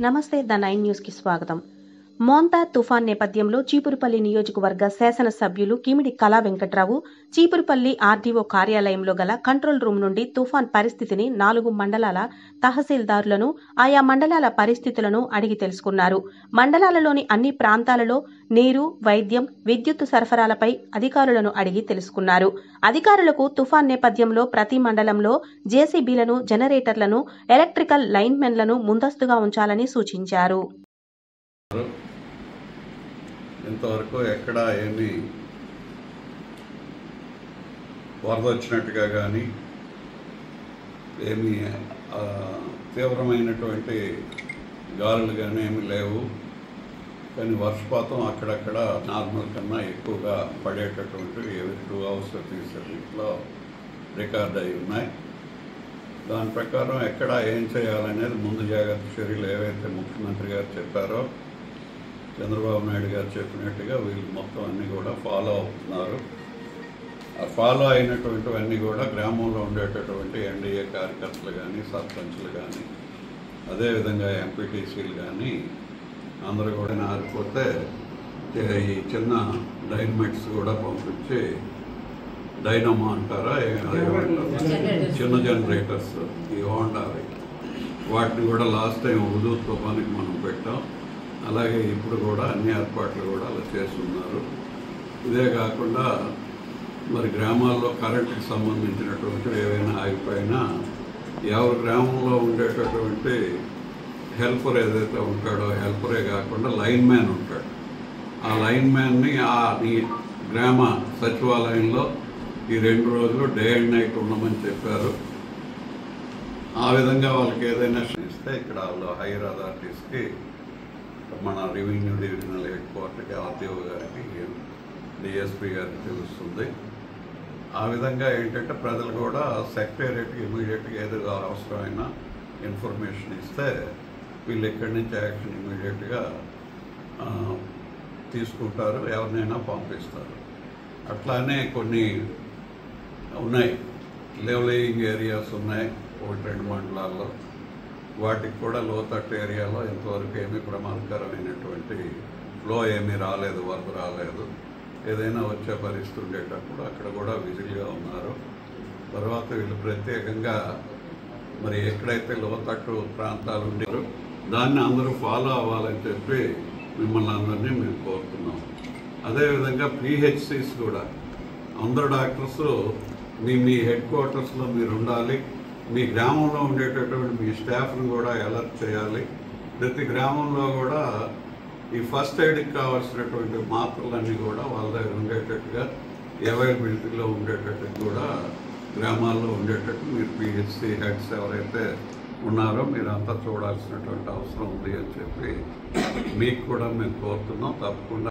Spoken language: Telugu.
నమస్తే ద 9 న్యూస్ కి స్వాగతం. మోంతా తుఫాన్ నేపథ్యంలో చీపురుపల్లి నియోజకవర్గ శాసనసభ్యులు కిమిడి కళా వెంకట్రావు చీపురుపల్లి ఆర్డీఓ కార్యాలయంలో గల కంట్రోల్ రూమ్ నుండి తుఫాన్ పరిస్థితిని 4 మండలాల తహసీల్దారులను ఆయా మండలాల పరిస్థితులను అడిగి తెలుసుకున్నారు. మండలాలలోని అన్ని ప్రాంతాలలో నీరు, వైద్యం, విద్యుత్ సరఫరాలపై అధికారులను అడిగి తెలుసుకున్నారు. అధికారులకు తుఫాన్ నేపథ్యంలో ప్రతి మండలంలో జేసీబీలను, జనరేటర్లను, ఎలక్ట్రికల్ లైన్మెన్లను ముందస్తుగా ఉంచాలని సూచించారు. ఇంతవరకు ఎక్కడ ఏమి వరద వచ్చినట్టుగా కానీ ఏమి తీవ్రమైనటువంటి గాలులు కానీ ఏమి లేవు. కానీ వర్షపాతం అక్కడక్కడ నార్మల్ కన్నా ఎక్కువగా పడేటటువంటివి ఎవరి 2 hours 3 secondsలో రికార్డ్ అయి ఉన్నాయి. దాని ప్రకారం ఎక్కడ ఏం చేయాలనేది ముందు జాగ్రత్త చర్యలు ఏవైతే ముఖ్యమంత్రి గారు చెప్పారో, చంద్రబాబు నాయుడు గారు చెప్పినట్టుగా వీళ్ళు మొత్తం అన్నీ కూడా ఫాలో అవుతున్నారు. ఆ ఫాలో అయినటువంటివన్నీ కూడా గ్రామంలో ఉండేటటువంటి ఎన్డీఏ కార్యకర్తలు కానీ, సర్పంచ్లు కానీ, అదేవిధంగా ఎంపీటీసీలు కానీ అందరూ కూడా ఆరిపోతే ఈ చిన్న డైనమైట్స్ కూడా పంపించి, డైనమో అంటారా, చిన్న జనరేటర్స్ ఈ హోండావి, వాటిని కూడా లాస్ట్ టైం ఉదూ తుఫానికి మనం పెట్టాం. అలాగే ఇప్పుడు కూడా అన్ని ఏర్పాట్లు కూడా అలా చేస్తున్నారు. ఇదే కాకుండా మరి గ్రామాల్లో కరెంటుకి సంబంధించినటువంటి ఏవైనా ఆగిపోయినా ఎవరి గ్రామంలో ఉండేటటువంటి హెల్పర్ ఏదైతే ఉంటాడో, హెల్పరే కాకుండా లైన్ మ్యాన్ ఉంటాడు. ఆ లైన్ మ్యాన్ని ఈ గ్రామ సచివాలయంలో ఈ 2 రోజులు డే అండ్ నైట్ ఉండమని చెప్పారు. ఆ విధంగా వాళ్ళకి ఏదైనా ఇస్తే ఇక్కడ వాళ్ళు హైయర్ అథారిటీస్కి, మన రెవెన్యూ డివిజనల్ హెడ్ క్వార్టర్కి, ఆర్టీఓ గారికి, డిఎస్పీ గారికి తెలుస్తుంది. ఆ విధంగా ఏంటంటే ప్రజలు కూడా సెక్రటేరియట్కి ఇమీడియట్గా ఏదో అవసరమైన ఇన్ఫర్మేషన్ ఇస్తే వీళ్ళు ఇక్కడి నుంచి యాక్షన్ ఇమీడియట్గా తీసుకుంటారు, ఎవరినైనా పంపిస్తారు. అట్లానే కొన్ని ఉన్నాయి, లెవలింగ్ ఏరియాస్ ఉన్నాయి 1-2 మండలాల్లో. వాటికి కూడా లోతట్టు ఏరియాలో ఇంతవరకు ఏమీ ప్రమాదకరమైనటువంటి ఫ్లో ఏమీ రాలేదు, వరద రాలేదు. ఏదైనా వచ్చే పరిస్థితి ఉండేటప్పుడు అక్కడ కూడా విజిల్గా ఉన్నారు. తర్వాత వీళ్ళు ప్రత్యేకంగా మరి ఎక్కడైతే లోతట్టు ప్రాంతాలు ఉండేవో దాన్ని అందరూ ఫాలో అవ్వాలని చెప్పి మిమ్మల్ని అందరినీ మేము కోరుతున్నాం. అదేవిధంగా పిహెచ్సిస్ కూడా అందరు డాక్టర్స్ మీ హెడ్ క్వార్టర్స్లో మీరు ఉండాలి. మీ గ్రామంలో ఉండేటటువంటి మీ స్టాఫ్ను కూడా అలర్ట్ చేయాలి. ప్రతి గ్రామంలో కూడా ఈ ఫస్ట్ ఎయిడ్కి కావాల్సినటువంటి మాత్రలన్నీ కూడా వాళ్ళ దగ్గర ఉండేటట్టుగా, అవైలబిలిటీలో ఉండేటట్టు కూడా గ్రామాల్లో ఉండేటట్టు మీరు పిహెచ్సి హెడ్స్ ఎవరైతే ఉన్నారో మీరంతా చూడాల్సినటువంటి అవసరం ఉంది అని చెప్పి మీకు కూడా మేము కోరుతున్నాం. తప్పకుండా